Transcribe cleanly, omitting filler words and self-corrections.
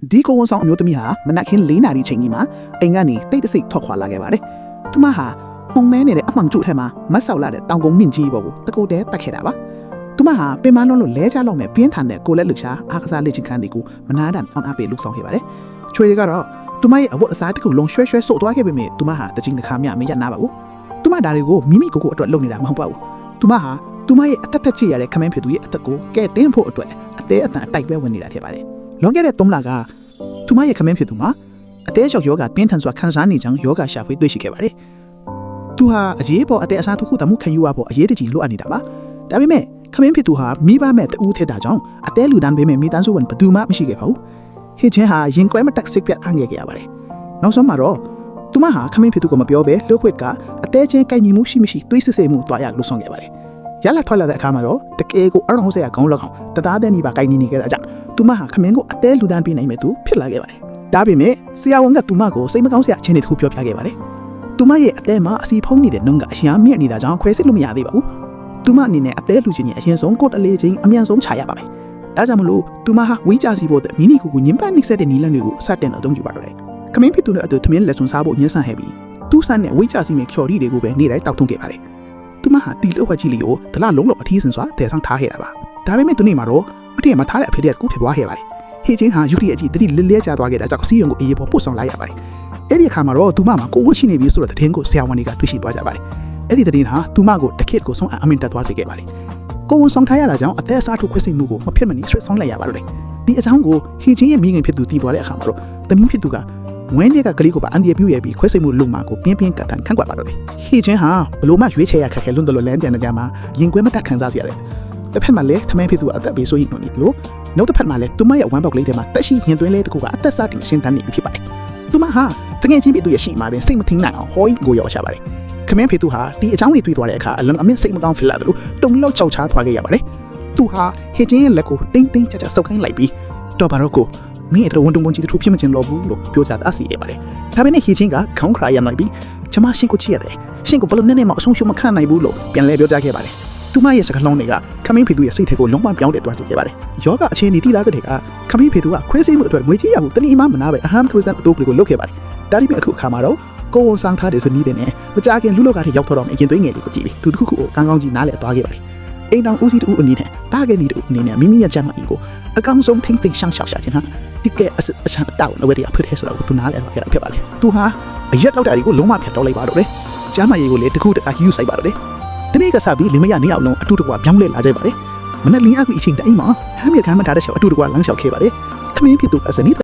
ဒီကိုဝန်ဆောင်အမျိုးသမီးဟာမနက်ခင်း4 နာရီချိန်ကြီးမှာအိမ်ကနေတိတ်တဆိတ်ထွက်ခွာလာခဲ့ပါတယ်။သူမဟာမှုန်မဲနေတဲ့အမှောင်ကျုထဲမှာမတ်ဆောက်လာတဲ့တောင်ကုန်းမြင့်ကြီးပေါ်ကိုတကုတ်တဲတက်ခဲ့တာပါ။သူမဟာပင်မလုံးလို့လဲချလောက်မဲ့ပြင်းထန်တဲ့ကိုလက်လှရှာအားကစားလေ့ကျင့်ခန်းတွေကိုမနာတန်အောင်အားပေးလုပ်ဆောင်ခဲ့ပါတယ်။ချွေတွေကတော့သူမရဲ့အဝတ်အစားတစ်ခုလုံးရွှဲရွှဲစို့သွားခဲ့ပေမဲ့သူမဟာတကြိမ်တစ်ခါမျှမရနာပါဘူး။သူမဒါတွေကိုမိမိကိုယ်ကိုအတွက်လုပ်နေတာမဟုတ်ပါဘူး။သူမဟာသူမရဲ့အသက်သက်ချရတဲ့ခမင်းဖေသူရဲ့အသက်ကိုကဲတင်းဖို့အတွက်အသေးအတန်အတိုက်ပဲဝင်နေတာဖြစ်ပါတယ်။လွန်ခဲ့တဲ့3 လကသူမရဲ့ခမင်းဖေသူမှာအသေးလျှောက်ယောဂပြင်းထန်စွာခံစားနေကြောင်းယောဂရှာဖွေတွေ့ရှိခဲ့ပါတယ်။သူဟာအရေးပေါ်အသေးအစားတစ်ခုတမှုခံယူရဖို့အရေးတကြီးလိုအပ်နေတာပါ။ဒါပေမဲ့ခမင်းဖေသူဟာမိဘမဲ့တူးထက်တာကြောင့်အသေးလူတန်းပေးမဲ့မိသားစုဝင်ဘယ်သူမှမရှိခဲ့ပါဘူး။ဟစ်ချင်းဟာရင်ကွဲမတက်စိတ်ပြတ်အငဲ့ခဲ့ရပါတယ်။နောက်ဆုံးမှာတော့သူမဟာခမင်းဖေသူကိုမပြောဘဲလှုပ်ခွက်ကအသေးချင်းကိုင်ညီမှုရှိမရှိတွေးစစ်စစ်မှုတွားရလှုပ်ဆောင်ခဲ့ပါတယ်။ရလာထွက်လာတဲ့အခါမှာတော့တကယ်ကိုအရုံဟုတ်စရာကောင်းလောက်အောင်တသားတဲ့နေပါကိုင်ညီနေခဲ့တာကြောင့်သူမဟာခမင်းကိုအသေးလူတန်းပေးနိုင်မဲ့သူဖြစ်လာခဲ့ပါတယ်။ဒါပေမဲ့ဆရာဝန်ကသူမကိုစိတ်မကောင်းစရာအခြေအနေတစ်ခုပြောပြခဲ့ပါတယ်။သူမရဲ့အသေးမှာအစီဖုံးနေတဲ့နှုံးကအရှာမြင့်နေတာကြောင့်ခွဲစစ်လို့မရသေးပါဘူး။သူမအနေနဲ့အသေးလူချင်းကြီးအရင်ဆုံးကိုယ်အလေးချင်းအမြန်ဆုံးခြာရပါမယ်။ဒါကြောင့်မလို့သူမဟာဝေးကြစီဖို့မိနီကူကိုညင်ပတ်နှိမ့်ဆက်တဲ့နီလန်တွေကိုအစတင်အသုံးပြုပါတော့တယ်။ခမင်းဖြစ်သူနဲ့အတူသမင်းလက်စွန်စားဖို့ညှဉ်းဆန်ခဲ့ပြီးသူ့ဆန်းနဲ့ဝေးကြစီမဲ့ချော်ရီတွေကိုပဲနေ့တိုင်းတောက်ထုံးခဲ့ပါတယ်။သူမဟာတီလို့ဝက်ကြီးလေးကိုဒလလုံးလောက်အထီးစင်စွာတည်ဆောင်ထားခဲ့တာပါ။ဒါပေမဲ့ဒီနေ့မှာတော့မတည့်မထားတဲ့အဖေတွေကကူဖြစ်သွားခဲ့ပါတယ်။ဟေချင်းဟာယူရီအကြီးတတိလဲလဲကျသွားခဲ့တာကြောင့်စီးရုံကိုအေးပေါ်ပို့ဆောင်လိုက်ရပါတယ်။အဲ့ဒီအခါမှာတော့သူမမှာကိုဝတ်ရှိနေပြီဆိုတော့တဲ့တင်းကိုဆရာဝန်တွေကတွေ့ရှိသွားကြပါတယ်။အဲ့ဒီတဲ့တင်းဟာသူမကိုတခစ်ကိုဆုံးအမင်တက်သွားစေခဲ့ပါတယ်။ကိုဝန်ဆောင်ထားရတာကြောင့်အသက်အစားထုတ်ခွင့်စိတ်မှုကိုမဖြစ်မနေဆွတ်ဆောင်လိုက်ရပါတော့တယ်။ဒီအကြောင်းကိုဟေချင်းရဲ့မိခင်ဖြစ်သူတည်သွားတဲ့အခါမှာတော့သမီးဖြစ်သူကဝင်းတွေကကလေးကိုပါအန်ဒီပြူရဲ့ပြီးခွဲစိတ်မှုလုံမာကိုပြင်းပြင်းကတန်ခန့်ကွက်ပါတော့တယ်။ဟေချင်းဟာဘလို့မှရွေးချယ်ရခက်ခဲလွန်းတယ်လို့လမ်းကြံနေကြမှာရင်ကွဲမတက်ခံစားစေရတယ်။တစ်ဖက်မှာလည်းသမင်းဖြစ်သူအသက်ပေးဆိုရင်လို့နောက်တစ်ဖက်မှာလည်းသူမရဲ့ဝမ်းပေါက်ကလေးထဲမှာတက်ရှိရင်သွင်းလေးတကူကအသက်စားတင်ရှင်းတန်းနေပြီဖြစ်ပါတယ်။သူမဟာတငယ်ချင်းဖြစ်သူရဲ့ရှိမှတင်စိတ်မထင်းနိုင်အောင်ဟောကြီးကိုရောက်ရှာပါတယ်။ခမင်းဖြစ်သူဟာဒီအကြောင်းကြီးတွေးသွားတဲ့အခါအလွန်အမင်းစိတ်မကောင်းဖြစ်လာတယ်လို့တုံလောက်ကြောက်ချားသွားခဲ့ရပါတယ်။သူဟာဟေချင်းရဲ့လက်ကိုတင်းတင်းကြပ်ကြပ်ဆုပ်ခိုင်းလိုက်ပြီးတော့ဘာတော့ကိုမင်းတို့ဝန်တုံပုံကြီးတို့ဖြစ်မချင်တော့ဘူးလို့ပြောကြတာစီရပါတယ်။ဒါပေမဲ့ဟေချင်းကခေါင်းခရာရနိုင်ပြီးကျမရှင်းကိုချစ်ရတယ်။ရှင်းကိုဘလို့နဲ့မှအဆုံးရှုံးမခံနိုင်ဘူးလို့ပြန်လဲပြောကြခဲ့ပါတယ်။သူမရဲ့စကားလုံးတွေကခမင်းဖေသူရဲ့စိတ်ထဲကိုလုံးဝပြောင်းလဲသွားစေခဲ့ပါတယ်။ယောဂအခြေအနေတိသားစတဲ့ကခမင်းဖေသူကခွဲစိမှုအတွက်ငွေကြေးရဖို့တနည်းမှမနာပဲအဟမ်းခရစ်စန်အတူကလေးကိုလုပ်ခဲ့ပါတယ်။ဒါပေမဲ့အခုအခါမှာတော့ကိုဝန်ဆောင်ထားတဲ့ဇနီးတဲ့နဲ့မကြခင်လူလောက်ကထိရောက်တော့မယ်ရင်သွေးငယ်လေးကိုကြည့်ပြီးသူတစ်ခုခုကိုကောင်းကောင်းကြီးနားလဲသွားခဲ့ပါတယ်။အိမ်တော်ဦးစီးတူအနေနဲ့တားခဲ့နေတူအနေနဲ့မိမိရဲ့ကျမ်းမာရေးကိုအကောင်းဆုံးထိမ့်သိမ်းရှောင်ရှာခြင်းဟာဒီကအချမ်းတောင်းအဝဲရဖြစ်တဲ့ဆိုတော့သူနားလဲသွားခဲ့တာဖြစ်ပါလေ။သူဟာအရက်တောက်တာတွေကိုလုံးဝဖြတ်တော့လိုက်ပါတော့တယ်။ကျမ်းမာရေးကိုလည်းတစ်ခုတခါယူဆိုင်ပါတော့တယ်။ဒီနေ့ကစားပြီးလင်မရနေအောင်လုံးအတူတကွပြောင်းလဲလာကြပါတယ်။မနက်လင်းအခုအချိန်တိုင်းမှာဟမ်းမြေကမ်းမထားတဲ့ချက်အတူတကွလမ်းလျှောက်ခဲ့ပါတယ်။ခမင်းဖြစ်သူကဇနီး